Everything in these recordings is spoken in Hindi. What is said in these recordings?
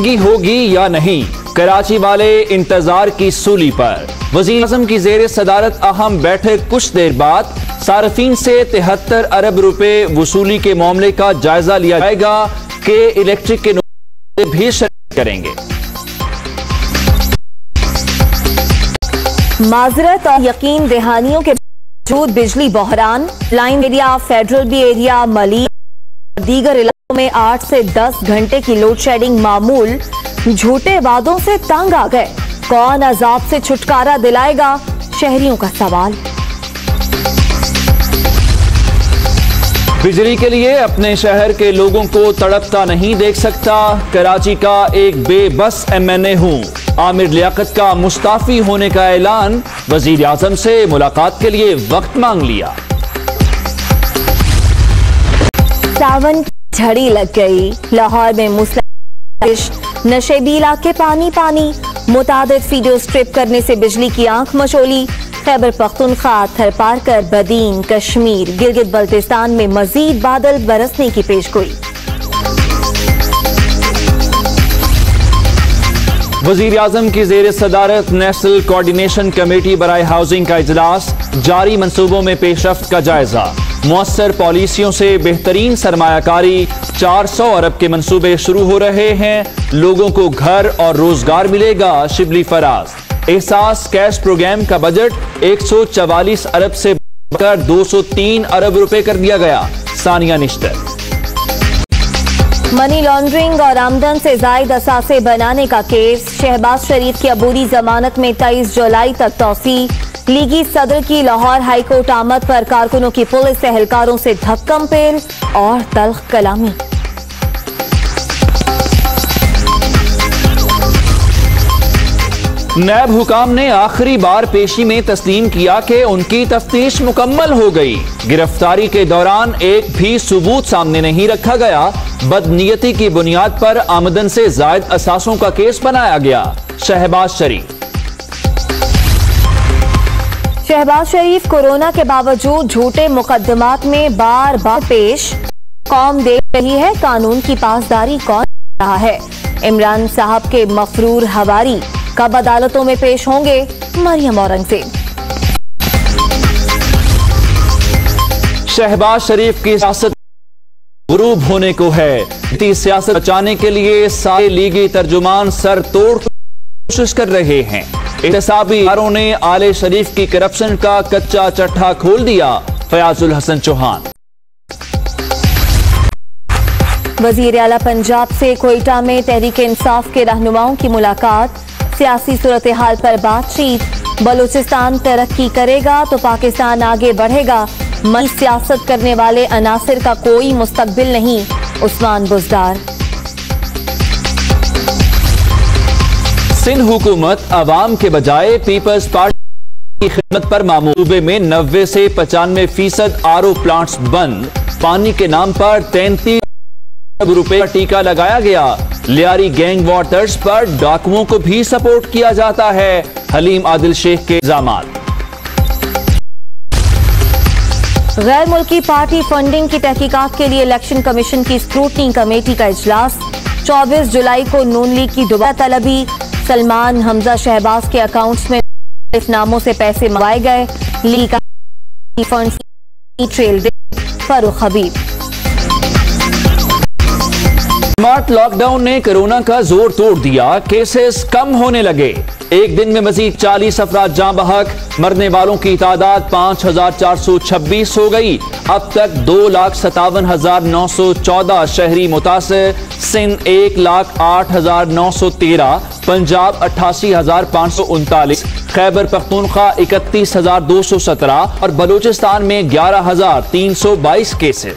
महंगी होगी या नहीं, कराची वाले इंतजार की सूली पर। वज़ीर-ए-आज़म की ज़ेर सदारत अहम बैठक कुछ देर बाद सार्फिन से 73 अरब रुपए वसूली के मामले का जायजा लिया जाएगा कि इलेक्ट्रिक के नुमाइंदे भी शिरकत करेंगे। माजरत और यकीन दहानियों के बावजूद बिजली बहरान, line area, federal B area, मली दीगर इलाकों में 8 से 10 घंटे की लोड शेडिंग मामूल। झूठे वादों से तंग आ गए, कौन अजाब से छुटकारा दिलाएगा, शहरियों का सवाल। बिजली के लिए अपने शहर के लोगों को तड़पता नहीं देख सकता, कराची का एक बेबस MNA हूं। आमिर लियाकत का मुस्ताफी होने का ऐलान, वजीर आजम से मुलाकात के लिए वक्त मांग लिया। सावन की झड़ी लग गई, लाहौर में मूसलाधार नशेबी इलाके पानी पानी, मुतादिद वीडियो स्ट्रिप करने से बिजली की आंख मचोली। खैबर पख्तूनख्वा, थरपारकर, बदीन, कश्मीर, गिलगित बल्तिस्तान में मजीद बादल बरसने की पेशगोई। वजीर आजम की जेर सदारत नेशनल कोऑर्डिनेशन कमेटी बराए हाउसिंग का इजलास, जारी मंसूबों में पेशरफ्त का जायजा। मुअस्सर पॉलिसियों से बेहतरीन सरमायाकारी, 400 अरब के मंसूबे शुरू हो रहे हैं, लोगों को घर और रोजगार मिलेगा, शिबली फराज। एहसास कैश प्रोग्राम का बजट 144 अरब से बढ़कर 203 अरब रुपए कर दिया गया, सानिया निश्तर। मनी लॉन्ड्रिंग और आमदन से जायद असासे बनाने का केस, शहबाज शरीफ की अबूरी जमानत में 23 जुलाई तक तौसी। लीगी सदर की लाहौर हाईकोर्ट आमद पर कारकुनों की पुलिस एहलकारों से धक्कम पेल और तल्ख कलामी। नैब हुकाम ने आखिरी बार पेशी में तस्लीम किया कि उनकी तफ्तीश मुकम्मल हो गई। गिरफ्तारी के दौरान एक भी सबूत सामने नहीं रखा गया, बदनीयती की बुनियाद पर आमदन से जायद असासों का केस बनाया गया। शहबाज शरीफ कोरोना के बावजूद झूठे मुकदमात में बार बार पेश, कौम देख रही है कानून की पासदारी कौन रहा है। इमरान साहब के मफरूर हवारी कब अदालतों में पेश होंगे, मरियम औरंगजेब। शहबाज शरीफ की सियासत गुरूब होने को है। सियासत बचाने के लिए सारे लीगी तर्जुमान सर तोड़ कोशिश कर रहे हैं। एहतसाबी इदारों ने आले शरीफ की करप्शन का कच्चा चट्टा खोल दिया, फयाजुल हसन चौहान। वजीर आला पंजाब से कोयटा में तहरीक इंसाफ के रहनुमाओं की मुलाकात, सियासी सूरत हाल पर बातचीत। बलूचिस्तान तरक्की करेगा तो पाकिस्तान आगे बढ़ेगा, मई सियासत करने वाले अनासिर का कोई मुस्तकबिल नहीं, उस्मान बुज़दार। सिंध हुकूमत अवाम के बजाय पीपल्स पार्टी की खिदमत पर मामूल। सूबे में 90 से 95% RO प्लांट्स बंद, पानी के नाम पर 33 अरब रुपए का टीका लगाया गया। लियारी गैंग वॉर तर्ज पर डाकुओं को भी सपोर्ट किया जाता है, हलीम आदिल शेख के इल्जामात। गैर मुल्की पार्टी फंडिंग की तहकीकात के लिए इलेक्शन कमीशन की स्क्रूटनी कमेटी का इजलास। 24 जुलाई को नून लीग की दोबारा तलबी, सलमान, हमजा, शहबाज के अकाउंट्स में नामों से पैसे मंगवाए गए। लीग का फंड ट्रेल दे फारूक हबीब। स्मार्ट लॉकडाउन ने कोरोना का जोर तोड़ दिया, केसेस कम होने लगे। एक दिन में मजीद 40 अफराद जाँ बहक, मरने वालों की तादाद 5426 हो गई। अब तक 2,57,914 शहरी मुतासर, सिंध 1,08,913, पंजाब 88,539, खैबर पख्तूनख्वा 31,217 और बलूचिस्तान में 11,322 cases.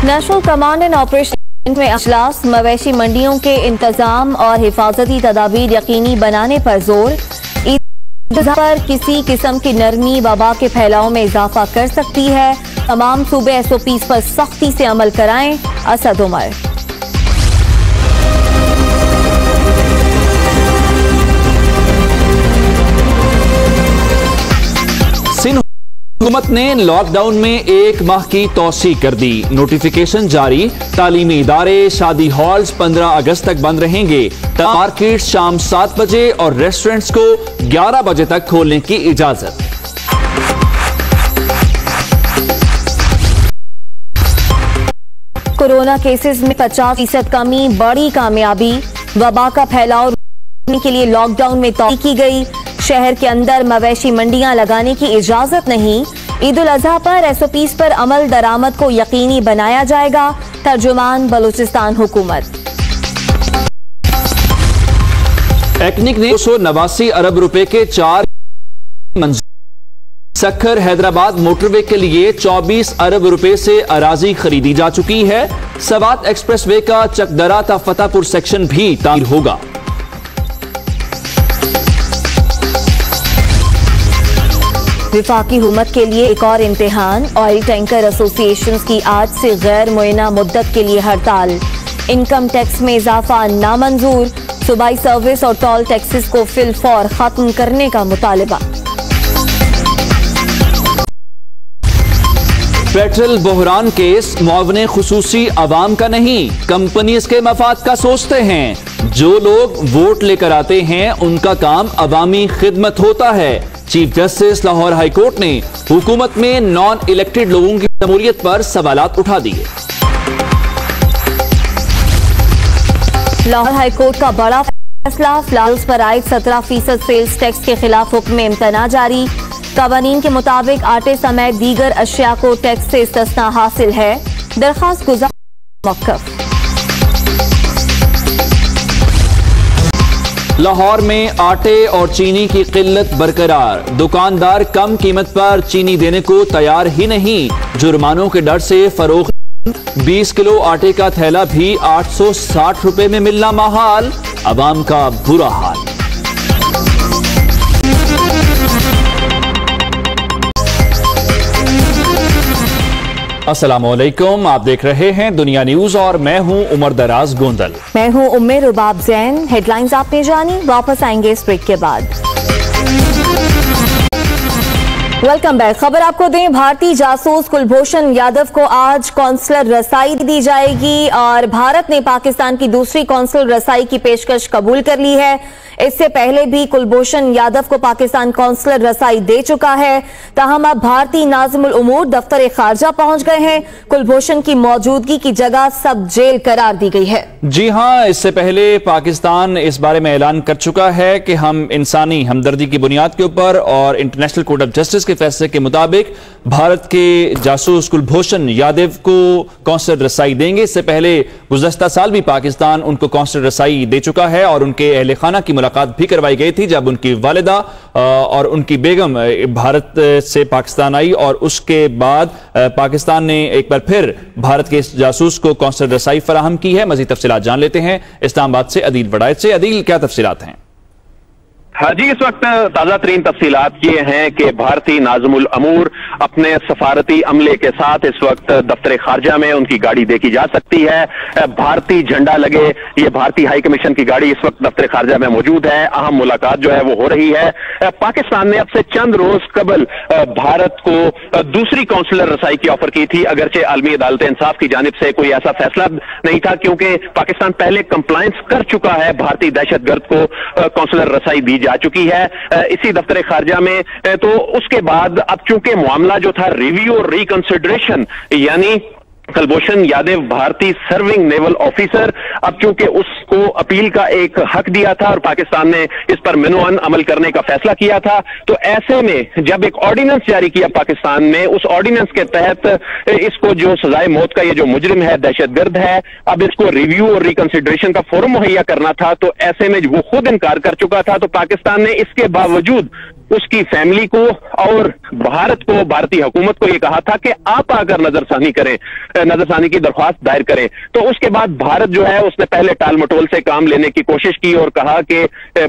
National command and operation में इजलास, मवेशी मंडियों के इंतजाम और हिफाजती तदाबीर यकीनी बनाने पर जोर। ईद पर किसी किस्म की नरमी वबा के फैलाव में इजाफा कर सकती है, तमाम सूबे SOPs पर सख्ती से अमल कराएं, असद उमर। हुकूमत ने लॉकडाउन में 1 माह की तौसी कर दी। नोटिफिकेशन जारी। तालीमी इदारे, शादी हॉल्स 15 अगस्त तक बंद रहेंगे। मार्केट शाम 7 बजे और रेस्टोरेंट्स को 11 बजे तक खोलने की इजाजत। कोरोना केसेस में 50% कमी, बड़ी कामयाबी। वबा का फैलाव रोकने के लिए लॉकडाउन में तौसीक की गई। शहर के अंदर मवेशी मंडियां लगाने की इजाजत नहीं। ईद उल अजहा पर SOPs पर अमल दरामद को यकीनी बनाया जाएगा। तर्जुमान बलूचिस्तान हुकूमत। टेक्निक ने 289 अरब रुपए के 4 सक्खर हैदराबाद मोटरवे के लिए 24 अरब रुपए से अराजी खरीदी जा चुकी है। सवात एक्सप्रेसवे का चकदरा ता फतेहपुर सेक्शन भी तामीर होगा। विफाकी हुकूमत के लिए एक और इम्तिहान। ऑयल टैंकर एसोसिएशंस की आज से गैर मुअय्यना मुद्दत के लिए हड़ताल। इनकम टैक्स में इजाफा नामंजूर। सूबाई सर्विस और टोल टैक्सेस को फिलफौर खत्म करने का मुतालबा। पेट्रोल बहरान केस मुआवने खुसूसी अवाम का नहीं, कंपनीज के मफाद का सोचते हैं। जो लोग वोट लेकर आते हैं उनका काम अवामी खिदमत होता है। Chief justice Lahore high court ने हुकूमत में नॉन इलेक्टेड लोगों की शमूलियत पर सवालात उठा दिए। लाहौर हाई कोर्ट का बड़ा फैसला। फ्लावर्स पर आयद 17% सेल्स टैक्स के खिलाफ हुक्म इम्तना जारी। कवानीन के मुताबिक आटे समेत दीगर अशिया को टैक्स से इस्तिस्ना हासिल है। दरखास्त गुजार मौक़िफ़। लाहौर में आटे और चीनी की किल्लत बरकरार। दुकानदार कम कीमत पर चीनी देने को तैयार ही नहीं। जुर्मानों के डर से फरोख्त। 20 किलो आटे का थैला भी 860 रुपए में मिलना महाल। अवाम का बुरा हाल। अस्सलामुअलैकुम, आप देख रहे हैं दुनिया न्यूज और मैं हूं उमर दराज गोंदल। मैं हूं उम्मे रुबाब जैन। हेडलाइंस आपने जानी, वापस आएंगे इस ब्रेक के बाद। Welcome back. खबर आपको दें, भारतीय जासूस कुलभूषण यादव को आज कौंसलर रसाई दी जाएगी और भारत ने पाकिस्तान की दूसरी कौंसलर रसाई की पेशकश कबूल कर ली है। इससे पहले भी कुलभूषण यादव को पाकिस्तान कौंसलर रसाई दे चुका है। ताहम अब भारतीय नाज़िमुल उमूर दफ्तर खारजा पहुंच गए हैं। कुलभूषण की मौजूदगी की जगह सब जेल करार दी गई है। जी हां, इससे पहले पाकिस्तान इस बारे में ऐलान कर चुका है कि हम इंसानी हमदर्दी की बुनियाद के ऊपर और इंटरनेशनल कोर्ट ऑफ जस्टिस के फैसले के मुताबिक भारत के जासूस कुलभूषण यादव को कौंसलर रसाई देंगे। इससे पहले गुज़श्ता साल भी पाकिस्तान उनको कौंसलर रसाई दे चुका है और उनके अहले खाना की मुलाकात भी करवाई गई थी जब उनकी वालिदा और उनकी बेगम भारत से पाकिस्तान आई और उसके बाद पाकिस्तान ने एक बार फिर भारत के जासूस को कौंसलर रसाई फराहम की है। मजीद तफसीलात जान लेते हैं इस्लामाबाद से अदील वड़ायत से। अदील, क्या तफसीलात हैं? हाँ जी, इस वक्त ताजा तरीन तफसीलात ये हैं कि भारतीय नाज़िमुल अमूर अपने सफारती अमले के साथ इस वक्त दफ्तर खारजा में उनकी गाड़ी देखी जा सकती है। भारतीय झंडा लगे ये भारतीय हाई कमीशन की गाड़ी इस वक्त दफ्तर खारजा में मौजूद है। अहम मुलाकात जो है वो हो रही है। पाकिस्तान ने अब से चंद रोज कबल भारत को दूसरी कौंसलर रसाई की ऑफर की थी, अगरचे आलमी अदालत इंसाफ की जानिब से कोई ऐसा फैसला नहीं था क्योंकि पाकिस्तान पहले कंप्लायंस कर चुका है। भारतीय दहशतगर्द को कौंसलर रसाई दी जा चुकी है इसी दफ्तर खारजा में। तो उसके बाद अब चूंकि मामला जो था रिव्यू और रिकंसिडरेशन, यानी कुलभूषण यादव भारतीय सर्विंग नेवल ऑफिसर, अब चूंकि उसको अपील का एक हक दिया था और पाकिस्तान ने इस पर मिनोअन अमल करने का फैसला किया था, तो ऐसे में जब एक ऑर्डिनेंस जारी किया पाकिस्तान ने, उस ऑर्डिनेंस के तहत इसको जो सजाए मौत का ये जो मुजरिम है, दहशतगर्द है, अब इसको रिव्यू और रिकंसिडरेशन का फोरम मुहैया करना था। तो ऐसे में वो खुद इनकार कर चुका था। तो पाकिस्तान ने इसके बावजूद उसकी फैमिली को और भारत को, भारतीय हुकूमत को यह कहा था कि आप आकर नजरसानी करें, नजरसानी की दरख्वास्त दायर करें। तो उसके बाद भारत जो है उसने पहले टाल मटोल से काम लेने की कोशिश की और कहा कि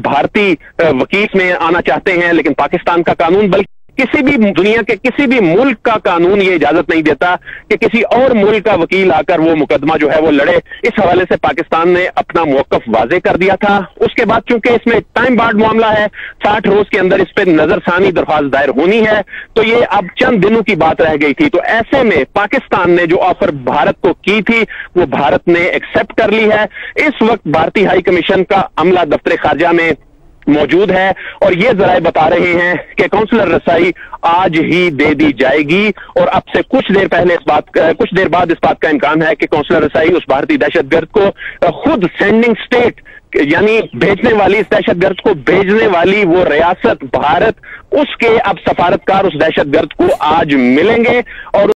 भारतीय वकील में आना चाहते हैं, लेकिन पाकिस्तान का कानून, बल्कि किसी भी दुनिया के किसी भी मुल्क का कानून ये इजाजत नहीं देता कि किसी और मुल्क का वकील आकर वो मुकदमा जो है वो लड़े। इस हवाले से पाकिस्तान ने अपना मौकफ वाजे कर दिया था। उसके बाद चूंकि इसमें टाइम बार्ड मामला है, 60 रोज के अंदर इस पर नजरसानी दरख्वास्त दायर होनी है, तो ये अब चंद दिनों की बात रह गई थी। तो ऐसे में पाकिस्तान ने जो ऑफर भारत को की थी वो भारत ने एक्सेप्ट कर ली है। इस वक्त भारतीय हाई कमीशन का अमला दफ्तर खारजा में मौजूद है और ये जराए बता रहे हैं कि काउंसलर रसाई आज ही दे दी जाएगी। और अब से कुछ देर बाद इस बात का इम्कान है कि काउंसलर रसाई उस भारतीय दहशतगर्द को खुद सेंडिंग स्टेट यानी भेजने वाली, इस दहशतगर्द को भेजने वाली वो रियासत भारत, उसके अब सफारतकार उस दहशतगर्द को आज मिलेंगे और